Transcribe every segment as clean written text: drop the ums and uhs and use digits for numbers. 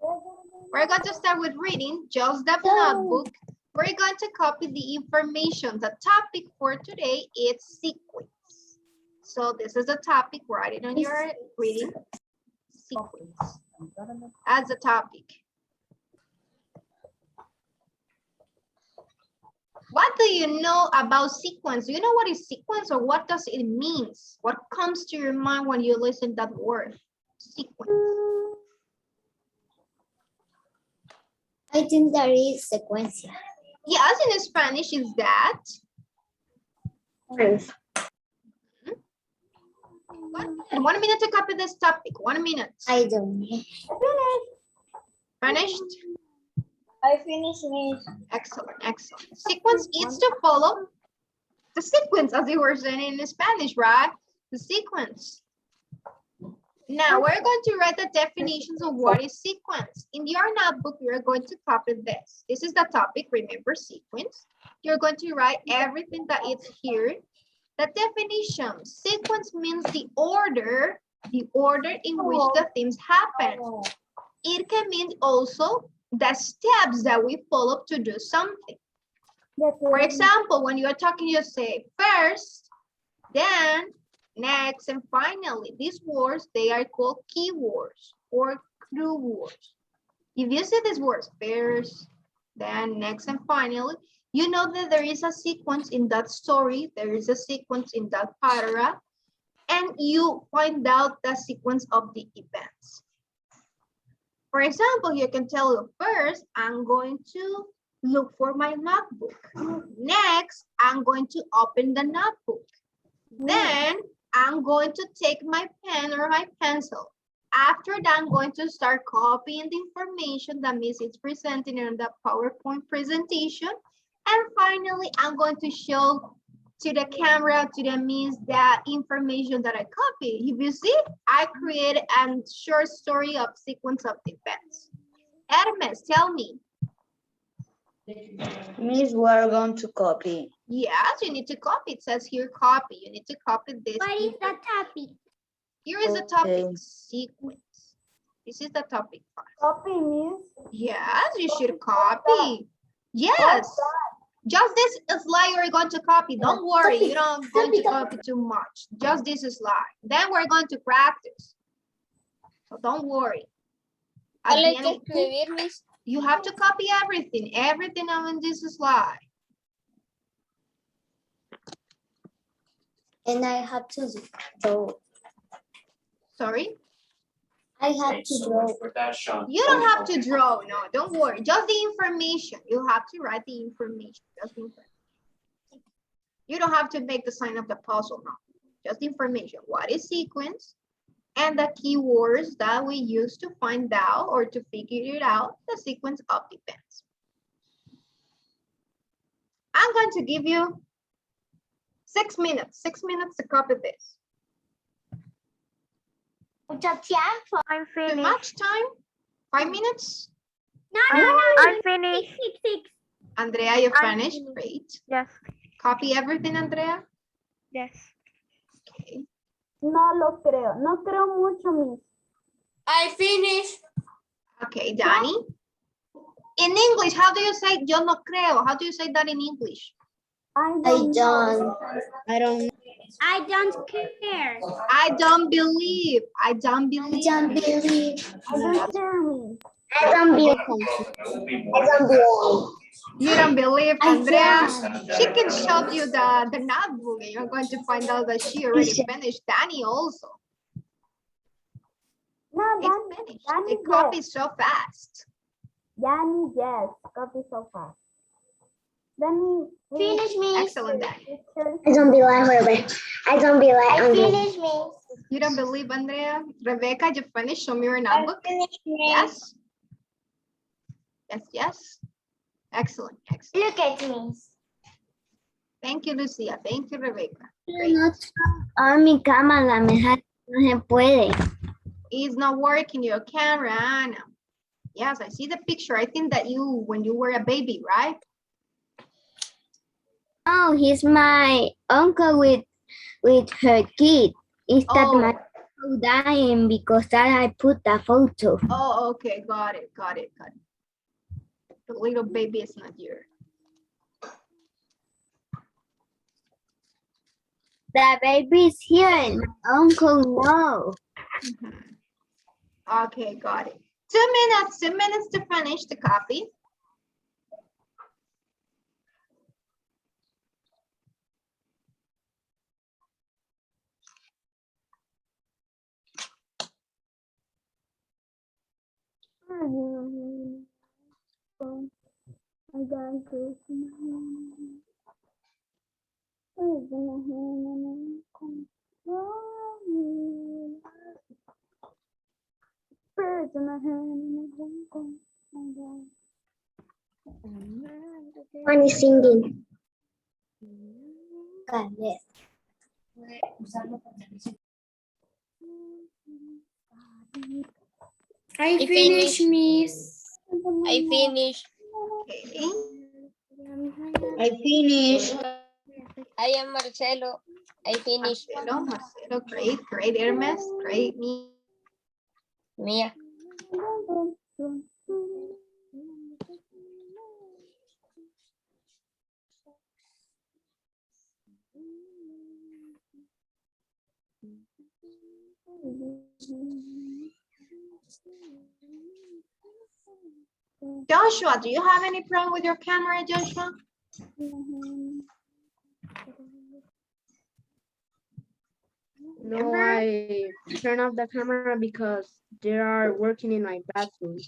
We're going to start with reading just the notebook. We're going to copy the information. The topic for today is sequence. So this is the topic. Write it on your reading. Sequence as a topic. What do you know about sequence? Do you know what is sequence or what does it mean? What comes to your mind when you listen to that word? Sequence. I think that is secuencia. Yes, in Spanish is that. Yes. 1 minute to copy this topic. 1 minute. I don't know. Finished? I finished it. Excellent, excellent. Sequence is to follow the sequence, as you were saying in Spanish, right? The sequence. Now we're going to write the definitions of what is sequence. In your notebook, you're going to copy this. This is the topic, remember sequence. You're going to write everything that is here. The definition, sequence means the order in which the things happen. It can mean also the steps that we follow to do something. For example, when you're talking, you say first, then, next, and finally. These words, they are called keywords or clue words. If you see these words, first, then, next, and finally, you know that there is a sequence in that story, there is a sequence in that paragraph, and you find out the sequence of the events. For example, you can tell you first, I'm going to look for my notebook. Next, I'm going to open the notebook. Then I'm going to take my pen or my pencil. After that, I'm going to start copying the information that Miss is presenting in the PowerPoint presentation. And finally, I'm going to show to the camera, to the Miss, the information that I copied. If you see, I created a short story of sequence of events. Hermes, tell me. Miss, we're going to copy. Yes, you need to copy. It says here copy. You need to copy this. What is the topic? Here is the topic, sequence. This is the topic part. Copy, Miss. Yes, you should copy. Yes. Just this slide you're going to copy. Don't worry, you don't going to copy too much. Just this slide. Then we're going to practice. So don't worry. At the end, you have to copy everything on this slide. And I have to draw. Sorry? I have to draw. You don't have to draw, no, don't worry. Just the information. You have to write the information. Just the information. You don't have to make the sign of the puzzle, no. Just information. What is sequence? And the keywords that we use to find out or to figure it out, the sequence of events. I'm going to give you 6 minutes. 6 minutes to copy this. I'm Too finished. much time? 5 minutes? I'm finished. Andrea, you I'm finished? finished. Great. Yes. Copy everything, Andrea? Yes. Okay. No lo creo. No creo mucho, Miss. I finished. Okay, Danny. In English, how do you say yo no creo? How do you say that in English? I don't. I don't care. I don't believe. I don't believe. I don't believe. I don't care, Miss. You don't believe, I Andrea? don't. She can show you the notebook and you're going to find out that she already finished. Danny also. No, It's finished. Danny, It copies so fast. Danny, yes. Copy so fast. Danny, Finish, Miss. Excellent, Danny. I don't believe. I don't believe. Finish, Miss. You don't believe, Andrea? Rebecca, you finished? Show me your notebook. Yes. Yes, yes. Excellent, excellent. Look at me. Thank you, Lucia. Thank you, Rebecca. Mi cámara, no se puede. It's not working, your camera, Anna. Yes, I see the picture. I think that you, when you were a baby, right? Oh, he's my uncle with her kid. Is that Oh, my Dying because that I put the photo. Oh, okay, got it. The little baby is not here. The baby is here and uncle no. Okay, got it. 2 minutes to finish the copy. One is singing. Got it. I finished, Miss. I finished. Okay. I finished. I am Marcelo. I finished. Marcelo, great, Hermes, great, me. Mia. Joshua, do you have any problem with your camera, Joshua? No, I turn off the camera because they are working in my bathroom.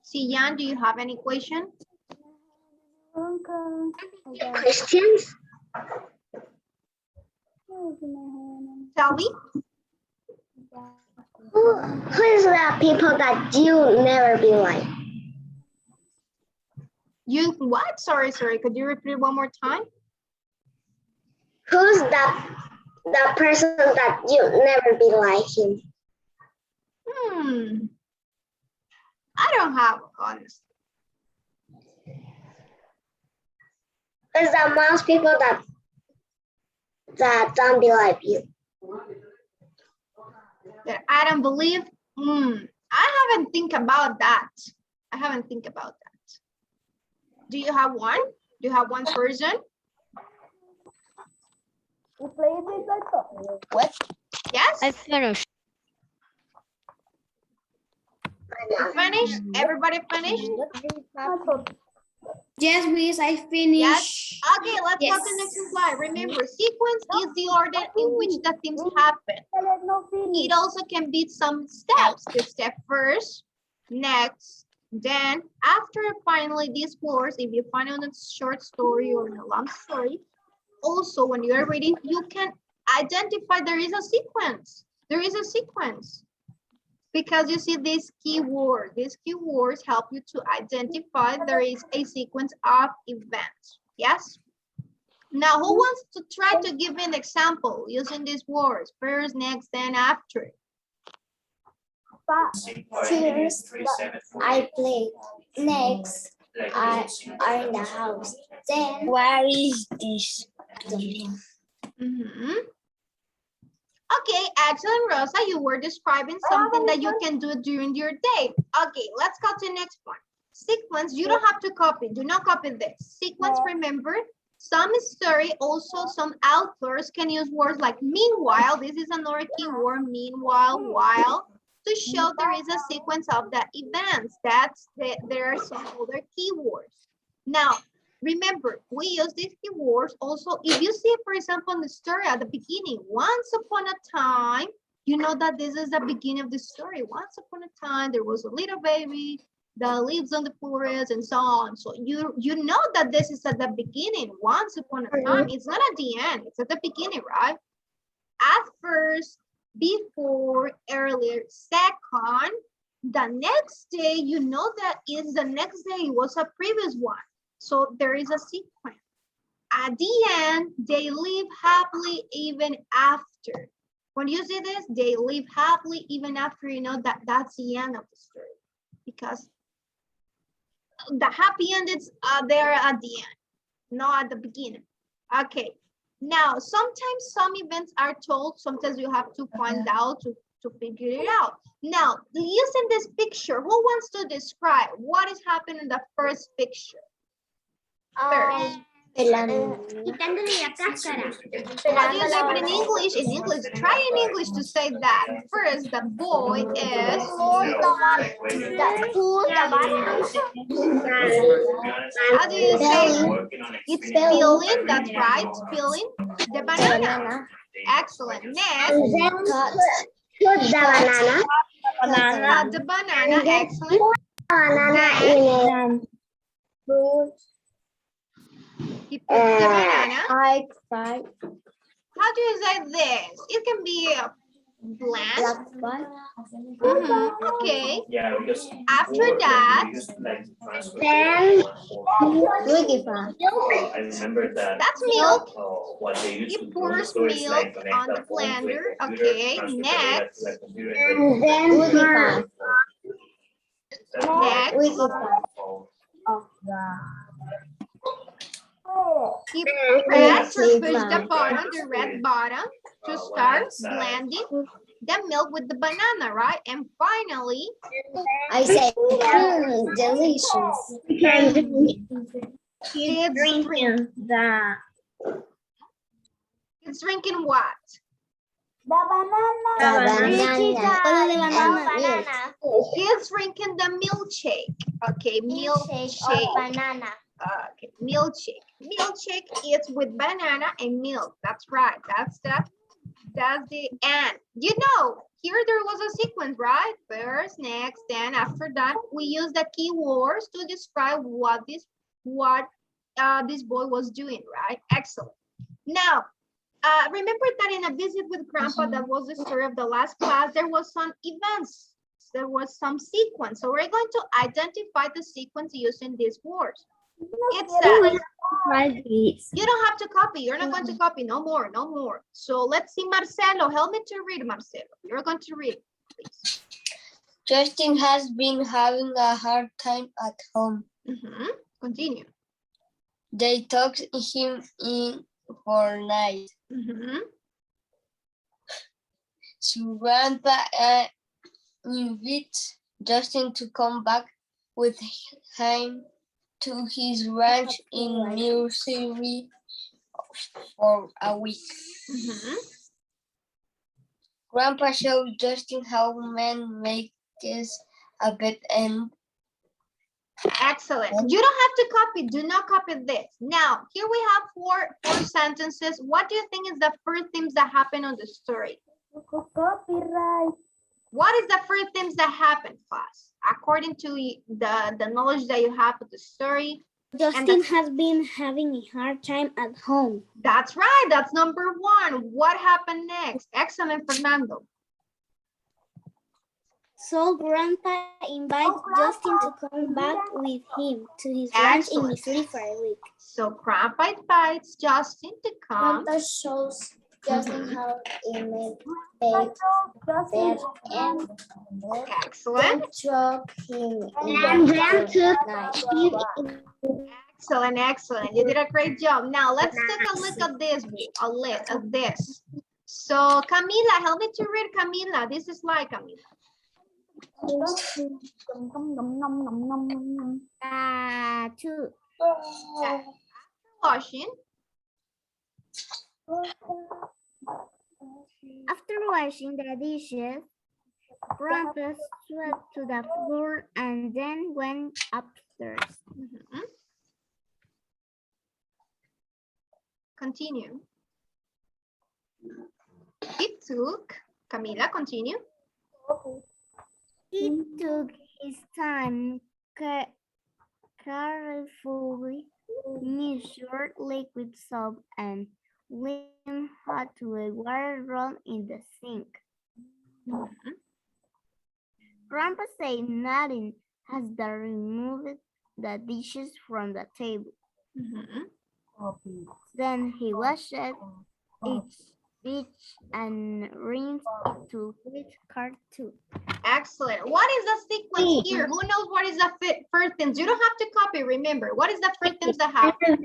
Sian, do you have any question? Questions? Sally? Who is the people that you never be like? You what? Sorry. Could you repeat one more time? Who's the person that you never be like him? I don't have, honestly. Who's the most people that don't be like you? That I don't believe. I haven't think about that. Do you have one? Do you have one person? What? Yes? I finished. You finished? Everybody finished? Yes, Miss, I finished. Yes? Okay, let's go to the next slide. Remember, sequence is the order in which the things happen. It also can be some steps. The step first, next, then, after finally these words, if you find it in a short story or in a long story, also when you are reading, you can identify there is a sequence. Because you see these keywords. These keywords help you to identify there is a sequence of events. Yes? Now, who wants to try to give an example using these words? First, next, then, after. First, I play. Next, I are in the house. Then, What is this? Okay, excellent, Rosa. You were describing something that you can do during your day. Okay, let's go to the next one. Sequence, you don't have to copy. Do not copy this. Sequence, remember, some story, also some authors can use words like meanwhile. This is another keyword, meanwhile, while, to show there is a sequence of the events. There are some other keywords. Now, remember, we use these keywords also. If you see, for example, in the story at the beginning, once upon a time, you know that this is the beginning of the story. Once upon a time, there was a little baby that lives on the forest and so on. So you know that this is at the beginning. Once upon a time, it's not at the end. It's at the beginning, right? At first, before, earlier, second, the next day, you know that is the next day. It was a previous one. So there is a sequence. At the end, they live happily even after. When you see this, they live happily even after, you know that that's the end of the story. Because the happy end is there at the end, not at the beginning. Okay. Now, sometimes some events are told, sometimes you have to find out to figure it out. Now, using this picture, who wants to describe what is happening in the first picture? First. Quitándole la cáscara. How do you say it in English? In English, try in English to say that. First, the boy is. How do you say it? It's peeling, that's right, it's peeling the banana. Excellent. Next, Put the banana. cut the banana, excellent. Banana Then he puts the banana. outside. How do you say this? It can be a bland. Okay. Yeah, because After that, Then Wikipedia. I remember that that's milk. what they used He to do in the pours store is like milk connect on the the phone to a blender. computer, Okay, transfer the data next. to the computer, And then Wikipedia. Next. Wikipedia. He press or push the button, the red button, to start blending the milk with the banana, right? And finally, I say, delicious. it's drinking. It's drinking what? It's drinking the milkshake. Okay, milkshake. Banana. Okay, milkshake. Milkshake is with banana and milk. That's right. That's the end. You know, here there was a sequence, right? First, next, then after that, we use the keywords to describe what this boy was doing, right? Excellent. Now, remember that in a visit with grandpa, that was the story of the last class, there was some events. There was some sequence. So we're going to identify the sequence using these words. It says, you don't have to copy. You're not going to copy. No more, no more. So let's see, Marcelo. Help me to read, Marcelo. You're going to read, please. Justin has been having a hard time at home. Continue. They tucked him in for night. So Grandpa invites Justin to come back with him to his ranch in Missouri for a week. Grandpa showed Justin how men make a bed and excellent. You don't have to copy. Do not copy this. Now, here we have four sentences. What do you think is the first things that happen on the story? Copyright. What is the first things that happen, class? According to the knowledge that you have of the story. Justin has been having a hard time at home. That's right. That's number one. What happened next? Excellent, Fernando. So Grandpa invites Justin to come back with him to his ranch in Missouri for a week. So Grandpa invites Justin to come. Grandpa shows Justin how he made bed and excellent. drop him And then took Excellent, excellent. You did a great job. Now let's take a look at this. So Camila, help me to read, Camila. This is like Camila. Washing. After washing the dishes, Grandpa swept to the floor and then went upstairs. Continue. He took, Camila, continue. He took his time, carefully measured liquid soap and learned how to a water run in the sink. Grandpa said nothing as they removed the dishes from the table. Then he washed each and rinsed it to with cartoon. Excellent. What is the sequence here? Who knows what is the first things? You don't have to copy, remember. What is the first things that happen?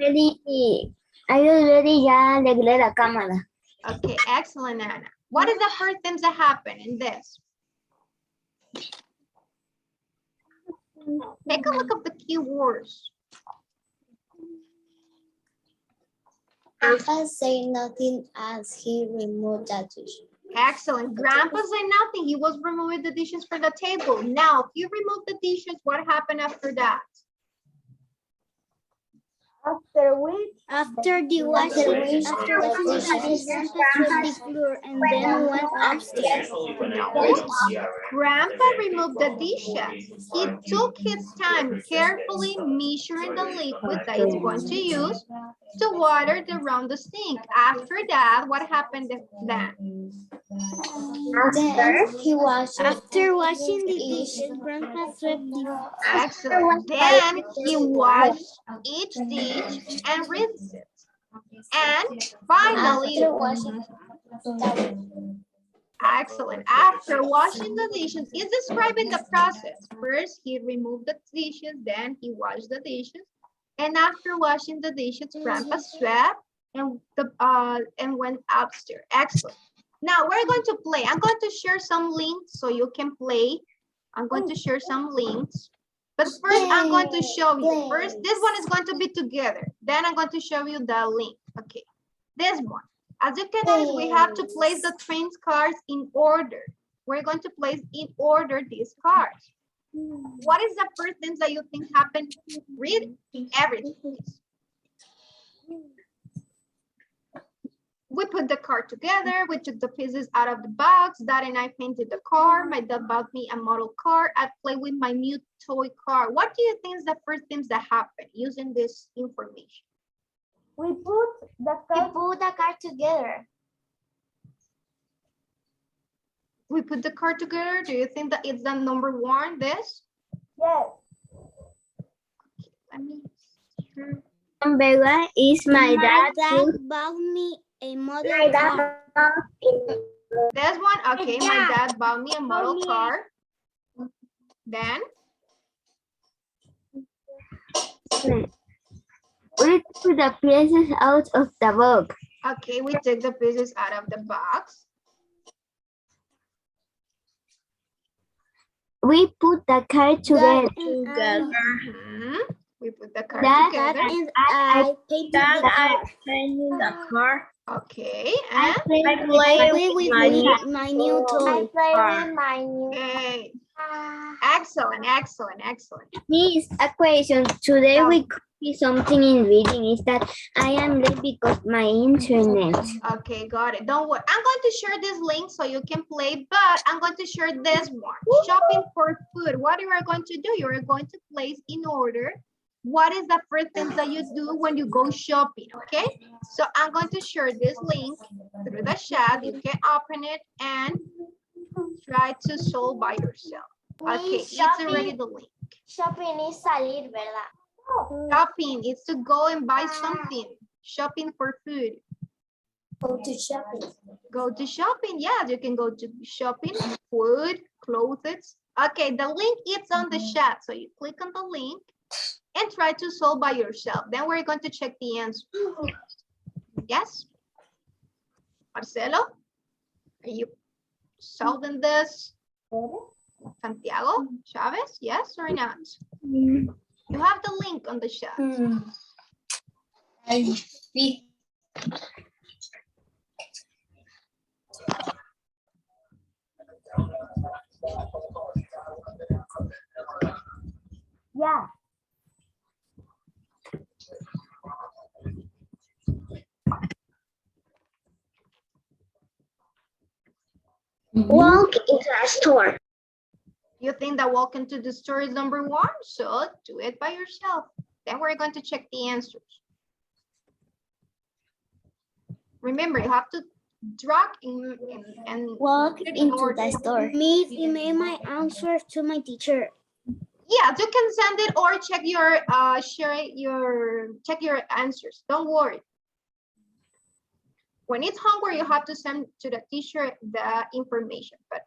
I already ya arreglé la cámara. Okay, excellent, Anna. What is the first things that happen in this? Take a look at the keywords. Grandpa say nothing as he removed that dish. Excellent. Grandpa said nothing. He was removing the dishes from the table. Now, if you remove the dishes, what happened after that? After the washing the dishes, Grandpa swept the floor and then went upstairs. Usually when I No. go to CRM, Grandpa removed the dishes. He took his time carefully measuring the liquid that he's going to use to water around the sink. After that, what happened then? Then he washed After washing the dishes, Grandpa swept the floor. Excellent. Then he washed each dish and rinsed it. And finally, after washing excellent. After washing the dishes, he's describing the process. First, he removed the dishes, then he washed the dishes. And after washing the dishes, Grandpa swept and went upstairs. Excellent. Now we're going to play. I'm going to share some links so you can play. I'm going to share some links. But first, I'm going to show you. First, this one is going to be together. Then I'm going to show you the link. Okay. This one. As you can notice, we have to place the train's cards in order. We're going to place in order these cards. What is the first thing that you think happened? Read everything, please. We put the card together. We took the pieces out of the box. Dad and I painted the car. My dad bought me a model car. I played with my new toy car. What do you think is the first things that happen using this information? We put the card together. We put the card together. Do you think that it's the number one, this? Yes. Let me see. number one is my dad. bought me a model car. This one, okay, my dad bought me a model car. Then, We took the pieces out of the box. okay, we took the pieces out of the box. We put the card together. Mhm. We put the card Dad together. And I painted the car. painted the car. Okay, and I play with my new toy. okay. Excellent, excellent, excellent. Miss, a question. Today we copy something in reading. Is that I am late because my internet. Okay, got it. Don't worry. I'm going to share this link so you can play, but I'm going to share this one. Shopping for food. What you are going to do? You are going to place in order. What is the first thing that you do when you go shopping, okay? So I'm going to share this link through the chat. You can open it and try to solve by yourself. Okay, it's already the link. Shopping is salir, ¿verdad? Shopping is to go and buy something. Shopping for food. Go to shopping. Go to shopping. Yes, you can go to shopping, food, clothes. Okay, the link is on the chat. So you click on the link and try to solve by yourself. Then we're going to check the answer. Yes? Marcelo, are you solving this? Santiago Chavez, yes or not? You have the link on the chat. I think Yeah. Walk into a store. You think that walk into the store is number one? So do it by yourself. Then we're going to check the answers. Remember, you have to drag and Walk put it in into order. the store. Miss, email my answers to my teacher. Yeah, you can send it or check your check your answers. Don't worry. When it's homework, you have to send to the teacher the information. But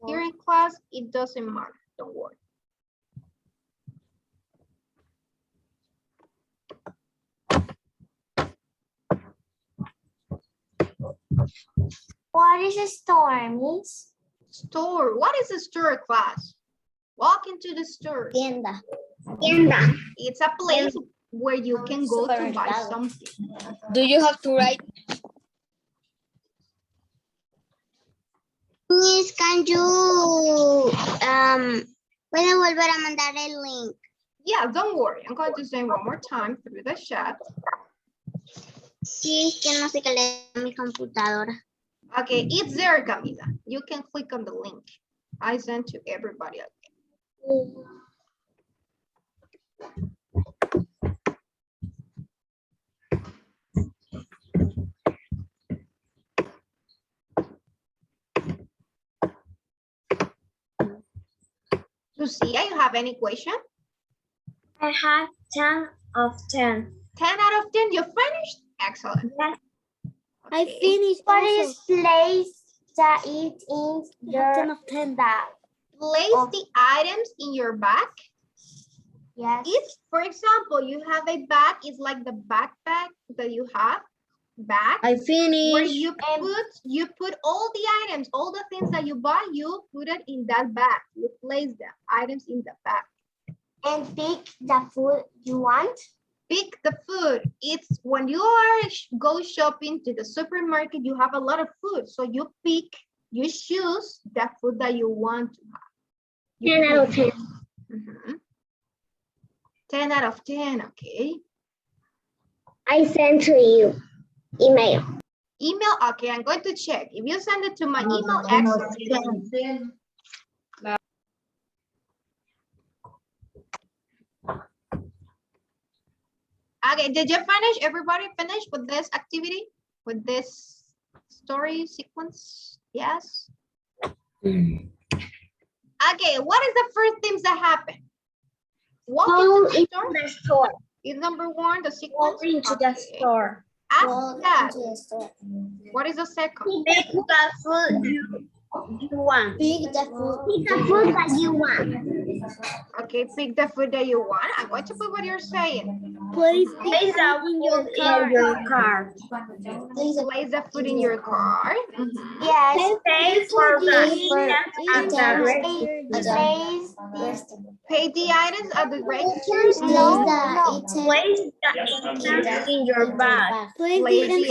here in class, it doesn't matter. Don't worry. What is a store, Miss? Store. What is a store, class? Walk into the store. Tienda. It's a place where you can go to buy Supermercado. something. Do you have to write? Miss, can you puede volver a mandar el link? Yeah, don't worry. I'm going to say one more time through the chat. Sí, es que no sé qué le mi computadora. Okay, it's there, Camila. You can click on the link. I sent to everybody. Lucia, you have any question? I have 10 of 10. 10 out of 10, you finished? Excellent. I Okay. finished. What is place that it in your 10 of 10. bag? Place the items in your bag. Yes. If, for example, you have a bag, it's like the backpack that you have, bag, I where finished. you put all the items, all the things that you buy, you put it in that bag. You place the items in the bag. And pick the food you want. Pick the food. It's when you are go shopping to the supermarket, you have a lot of food. So you pick, you choose the food that you want to have. You 10 out of 10. Mhm. 10 out of 10, okay. I sent to you email. Email, okay, I'm going to check. If you send it to my email, excellent. Okay, did you finish? Everybody finish with this activity? With this story sequence? Yes? Okay, what is the first things that happen? Walk into the store? The store. Is number one the sequence? Walk into the Okay. store. After that, Into the store. what is the second? Pick the food you want. Pick the food that you want. Okay, pick the food that you want. I'm going to put what you're saying. Place Place the food in your car. Place the food in your car. Mhm. Yes. Pay for the Pay the items at the register. Place the items in your bag. Place the items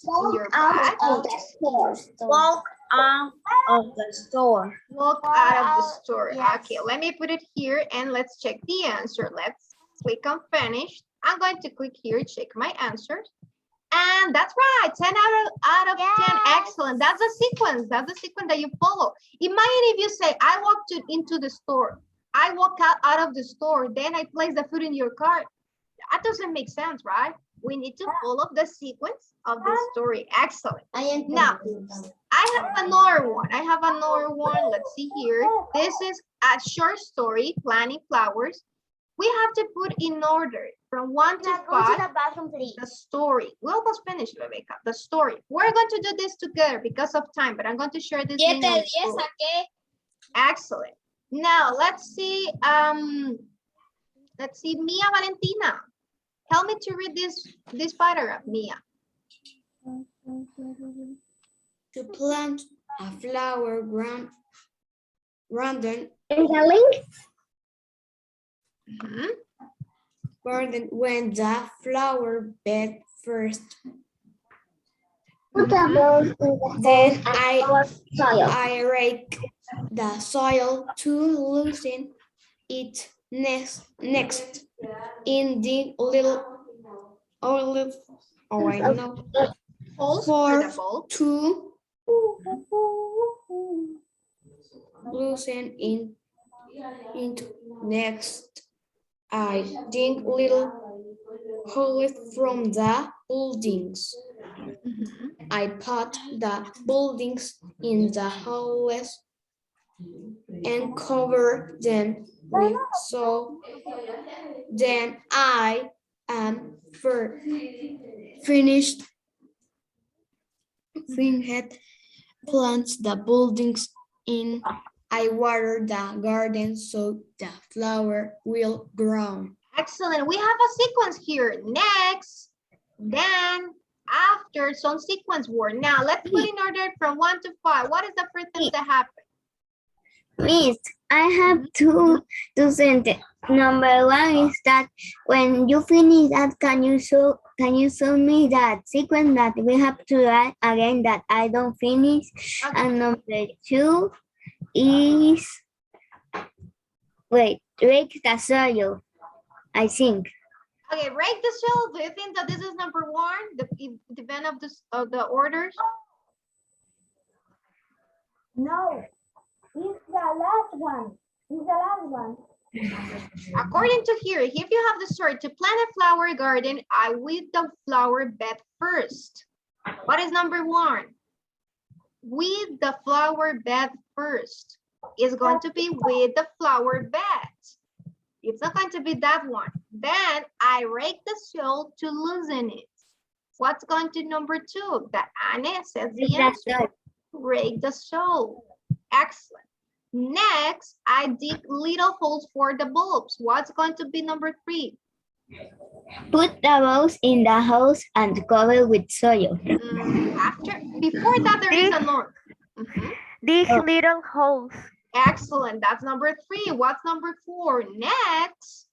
in your bag. Of the store. Walk out of the store. Walk out of the store. Yes. Okay, let me put it here and let's check the answer. Let's click on finish. I'm going to click here, check my answers. And that's right, 10 out of 10. Excellent. That's the sequence. That's the sequence that you follow. Imagine if you say, I walked into the store. I walk out of the store. Then I place the food in your cart. That doesn't make sense, right? We need to follow the sequence of the story. Excellent. Now, I have another one. Let's see here. This is a short story, Planting Flowers. We have to put in order from 1 to 5 the story. We almost finished, Rebecca. The story. We're going to do this together because of time, but I'm going to share this link on school. Excellent. Now let's see. Mia Valentina. Help me to read this paragraph, Mia. To plant a flower garden when the flower bed first. Then I rake the soil to loosen it next in the little olive to loosen in next I dig little holes from the buildings. I put the buildings in the holes and cover them with soil. Then I am finished plants the buildings in. I water the garden so the flower will grow. Excellent. We have a sequence here. Next, then, after some sequence word. Now let's put in order from 1 to 5. What is the first thing that happened? Miss, I have two sentences. Number one is that when you finish that, can you show me that sequence that we have to write again that I don't finish? Okay. And number two is break the soil, I think. Okay, rake the shell. Do you think that this is number 1? The event of the orders? No, it's the last one. It's the last one. According to here, if you have the story to plant a flower garden, I weed the flower bed first. What is number 1? Weed the flower bed first. It's going to be with the flower bed. It's not going to be that one. Then I rake the soil to loosen it. What's going to number 2? That Anne says the answer. Rake the soil. Excellent. Next, I dig little holes for the bulbs. What's going to be number 3? Put the bulbs in the house and cover with soil. Before that, there is a norm. These little holes. Excellent. That's number 3. What's number 4? Next.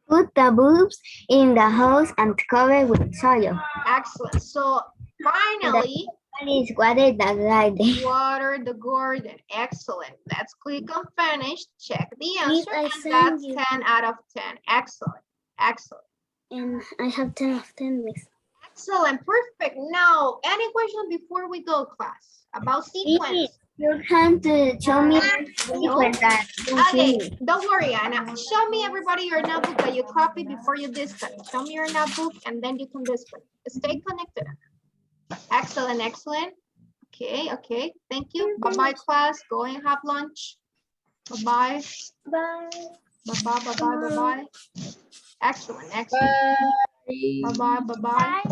Put the bulbs in the house and cover with soil. Excellent. So finally, Please water the garden. water the garden. Excellent. Let's click on finish. Check the answer. I And send that's you. 10 out of 10. Excellent. Excellent. And I have 10 of 10, Miss. Excellent. Perfect. Now, any question before we go, class? About sequence? You have to show me sequence that you Okay, finish. don't worry, Anna. Show me everybody your notebook that you copied before you disconnect. Show me your notebook and then you can disconnect. Stay connected. Excellent, excellent. Okay, okay. Thank you. Bye-bye, class. Go and have lunch. Bye-bye. Bye. Bye-bye, bye-bye, bye-bye. Excellent, excellent. Bye-bye, bye-bye.